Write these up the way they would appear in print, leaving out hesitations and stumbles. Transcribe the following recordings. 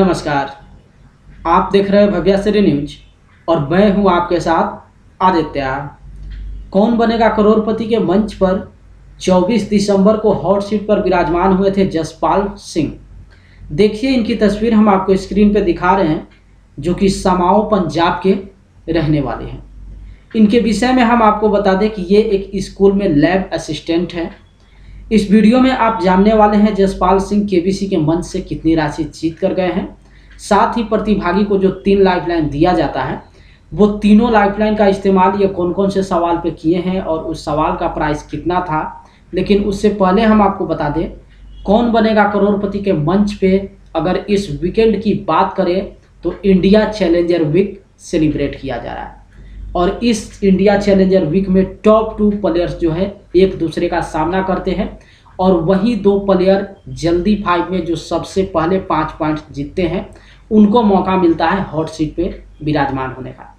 नमस्कार। आप देख रहे हैं भव्याश्री न्यूज और मैं हूं आपके साथ आदित्य। कौन बनेगा करोड़पति के मंच पर 24 दिसंबर को हॉट सीट पर विराजमान हुए थे जसपाल सिंह। देखिए इनकी तस्वीर हम आपको स्क्रीन पर दिखा रहे हैं, जो कि समाओ पंजाब के रहने वाले हैं। इनके विषय में हम आपको बता दें कि ये एक स्कूल में लैब असिस्टेंट हैं। इस वीडियो में आप जानने वाले हैं जसपाल सिंह केबीसी के मंच से कितनी राशि जीत कर गए हैं। साथ ही प्रतिभागी को जो 3 लाइफलाइन दिया जाता है, वो तीनों लाइफलाइन का इस्तेमाल ये कौन कौन से सवाल पे किए हैं और उस सवाल का प्राइस कितना था। लेकिन उससे पहले हम आपको बता दें, कौन बनेगा करोड़पति के मंच पे अगर इस वीकेंड की बात करें तो इंडिया चैलेंजर वीक सेलिब्रेट किया जा रहा है। और इस इंडिया चैलेंजर वीक में टॉप 2 प्लेयर्स जो है एक दूसरे का सामना करते हैं और वही 2 प्लेयर जल्दी 5 में जो सबसे पहले 5 पॉइंट जीतते हैं उनको मौका मिलता है हॉट सीट पे विराजमान होने का।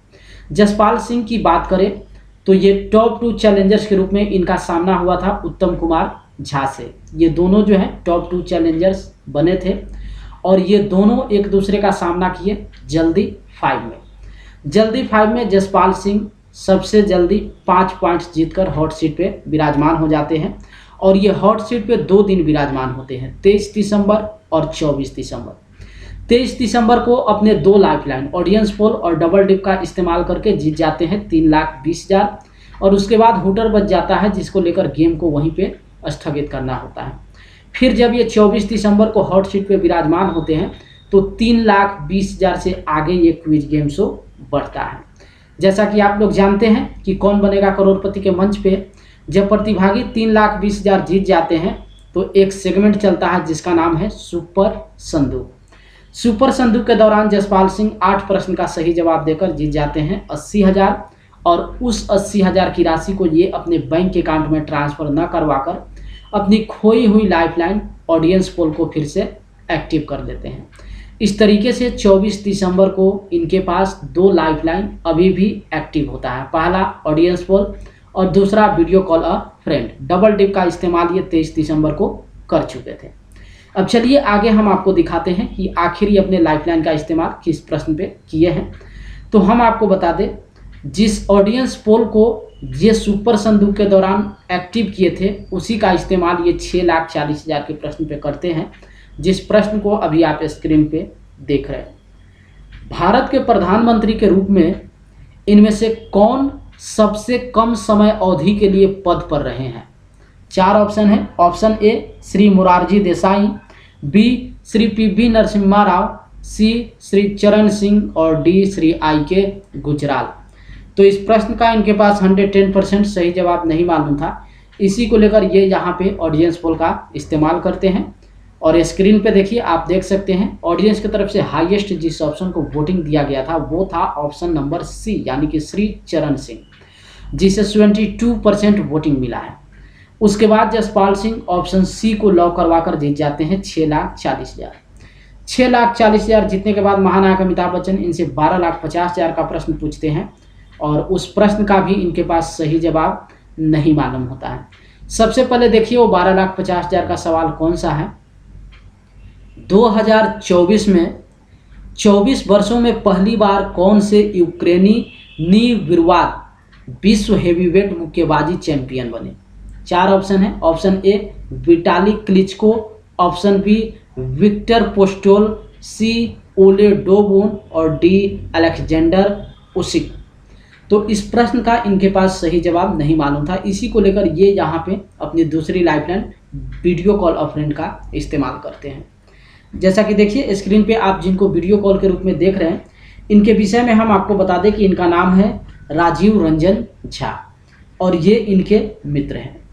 जसपाल सिंह की बात करें तो ये टॉप 2 चैलेंजर्स के रूप में इनका सामना हुआ था उत्तम कुमार झा से। ये दोनों जो है टॉप 2 चैलेंजर्स बने थे और ये दोनों एक दूसरे का सामना किए जल्दी 5 में। जल्दी 5 में जसपाल सिंह सबसे जल्दी 5 पॉइंट्स जीतकर हॉट सीट पे विराजमान हो जाते हैं और ये हॉट सीट पे 2 दिन विराजमान होते हैं, 23 दिसंबर और 24 दिसंबर। 23 दिसंबर को अपने 2 लाइफलाइन ऑडियंस पोल और डबल डिप का इस्तेमाल करके जीत जाते हैं 3,20,000 और उसके बाद हुटर बच जाता है, जिसको लेकर गेम को वहीं पे स्थगित करना होता है। फिर जब ये 24 दिसंबर को हॉट सीट पे विराजमान होते हैं तो 3,20,000 से आगे ये क्विज गेम शो बढ़ता है। जैसा कि आप लोग जानते हैं कि कौन बनेगा करोड़पति के मंच पे जब प्रतिभागी 3,20,000 जीत जाते हैं तो एक सेगमेंट चलता है जिसका नाम है सुपर संदूक। सुपर संदूक के दौरान जसपाल सिंह 8 प्रश्न का सही जवाब देकर जीत जाते हैं 80,000 और उस 80,000 की राशि को ये अपने बैंक अकाउंट में ट्रांसफर न करवाकर अपनी खोई हुई लाइफलाइन ऑडियंस पोल को फिर से एक्टिव कर देते हैं। इस तरीके से 24 दिसंबर को इनके पास 2 लाइफलाइन अभी भी एक्टिव होता है। पहला ऑडियंस पोल और दूसरा video call a friend. Double dip का इस्तेमाल ये 23 दिसंबर को कर चुके थे। अब चलिए आगे हम आपको दिखाते हैं कि आखिर ये अपने लाइफलाइन का इस्तेमाल किस प्रश्न पे किए हैं। तो हम आपको बता दें, जिस ऑडियंस पोल को ये सुपर संदूक के दौरान एक्टिव किए थे उसी का इस्तेमाल ये 6,40,000 के प्रश्न पे करते हैं, जिस प्रश्न को अभी आप स्क्रीन पे देख रहे हैं। भारत के प्रधानमंत्री के रूप में इनमें से कौन सबसे कम समय अवधि के लिए पद पर रहे हैं? 4 ऑप्शन है। Option A Shri Morarji Desai, B Shri P Narasimha Rao, C Shri Charan Singh और डी श्री आई.के. गुजराल। तो इस प्रश्न का इनके पास 110% सही जवाब नहीं मालूम था। इसी को लेकर ये यहाँ पे ऑडियंस पोल का इस्तेमाल करते हैं और स्क्रीन पे देखिए, आप देख सकते हैं ऑडियंस की तरफ से हाईएस्ट जिस ऑप्शन को वोटिंग दिया गया था वो था ऑप्शन नंबर सी, यानी कि श्री चरण सिंह, जिसे 72% वोटिंग मिला है। उसके बाद जसपाल सिंह ऑप्शन सी को लॉक करवाकर जीत जाते हैं 6,40,000। 6,40,000 जीतने के बाद महानायक अमिताभ बच्चन इनसे 12,50,000 का प्रश्न पूछते हैं और उस प्रश्न का भी इनके पास सही जवाब नहीं मालूम होता है। सबसे पहले देखिए वो 12,50,000 का सवाल कौन सा है। 2024 में 24 वर्षों में पहली बार कौन से यूक्रेनी निर्विवाद विश्व हेवीवेट मुक्केबाजी चैंपियन बने? 4 ऑप्शन है। Option A Vitali Klitschko, option B Viktor Postol, C Ole Dobon और डी अलेक्जेंडर उसिक। तो इस प्रश्न का इनके पास सही जवाब नहीं मालूम था। इसी को लेकर ये यहाँ पे अपनी दूसरी lifeline video call a friend का इस्तेमाल करते हैं। जैसा कि देखिए स्क्रीन पे आप जिनको वीडियो कॉल के रूप में देख रहे हैं, इनके विषय में हम आपको बता दें कि इनका नाम है राजीव रंजन झा और ये इनके मित्र हैं।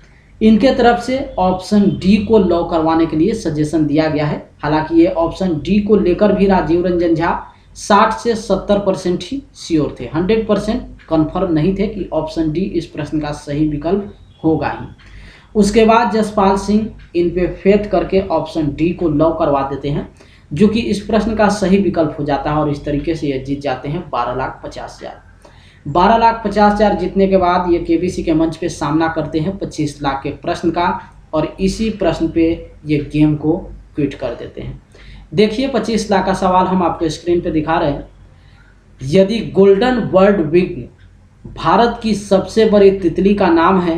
इनके तरफ से ऑप्शन डी को लॉक करवाने के लिए सजेशन दिया गया है। हालांकि ये ऑप्शन डी को लेकर भी राजीव रंजन झा 60 से 70% ही श्योर थे, 100% कन्फर्म नहीं थे कि ऑप्शन डी इस प्रश्न का सही विकल्प होगा ही। उसके बाद जसपाल सिंह इन पे फेथ करके ऑप्शन डी को लॉक करवा देते हैं, जो कि इस प्रश्न का सही विकल्प हो जाता है और इस तरीके से ये जीत जाते हैं 12,50,000। 12,50,000 जीतने के बाद ये केबीसी के मंच पे सामना करते हैं 25 लाख के प्रश्न का और इसी प्रश्न पे ये गेम को क्विट कर देते हैं। देखिए 25 लाख का सवाल हम आपको स्क्रीन पे दिखा रहे हैं। यदि गोल्डन बर्ड विंग भारत की सबसे बड़ी तितली का नाम है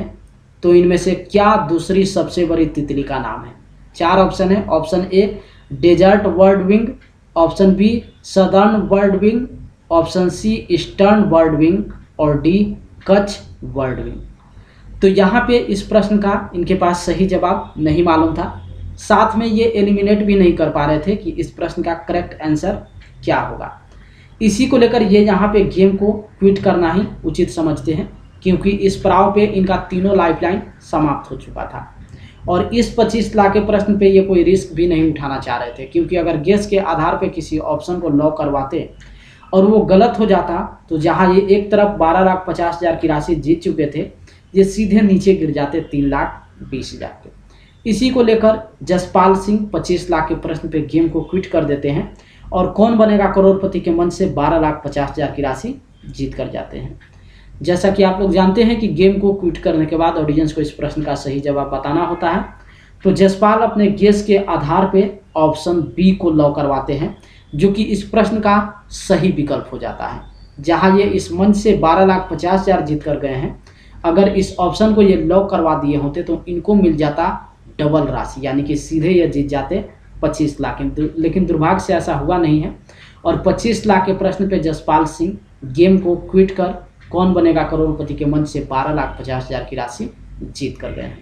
तो इनमें से क्या दूसरी सबसे बड़ी तितली का नाम है? 4 ऑप्शन है। Option A desert bird wing, option B southern bird wing, option C eastern bird wing और डी कच्छ बर्ड विंग। तो यहाँ पे इस प्रश्न का इनके पास सही जवाब नहीं मालूम था, साथ में ये एलिमिनेट भी नहीं कर पा रहे थे कि इस प्रश्न का करेक्ट आंसर क्या होगा। इसी को लेकर ये यहाँ पे गेम को क्विट करना ही उचित समझते हैं, क्योंकि इस पड़ाव पे इनका तीनों लाइफलाइन समाप्त हो चुका था और इस 25 लाख के प्रश्न पे ये कोई रिस्क भी नहीं उठाना चाह रहे थे, क्योंकि अगर गेस के आधार पे किसी ऑप्शन को लॉक करवाते और वो गलत हो जाता तो जहाँ ये एक तरफ 12,50,000 की राशि जीत चुके थे, ये सीधे नीचे गिर जाते 3,20,000 के। इसी को लेकर जसपाल सिंह 25 लाख के प्रश्न पे गेम को क्विट कर देते हैं और कौन बनेगा करोड़पति के मंच से 12,50,000 की राशि जीत कर जाते हैं। जैसा कि आप लोग जानते हैं कि गेम को क्विट करने के बाद ऑडियंस को इस प्रश्न का सही जवाब बताना होता है, तो जसपाल अपने गेस के आधार पे ऑप्शन बी को लॉक करवाते हैं, जो कि इस प्रश्न का सही विकल्प हो जाता है। जहां ये इस मंच से 12,50,000 जीत कर गए हैं, अगर इस ऑप्शन को ये लॉक करवा दिए होते तो इनको मिल जाता डबल राशि, यानी कि सीधे ये जीत जाते 25 लाख। लेकिन दुर्भाग्य से ऐसा हुआ नहीं है और 25 लाख के प्रश्न पे जसपाल सिंह गेम को क्विट कर कौन बनेगा करोड़पति के मंच से 12,50,000 की राशि जीत कर गए हैं।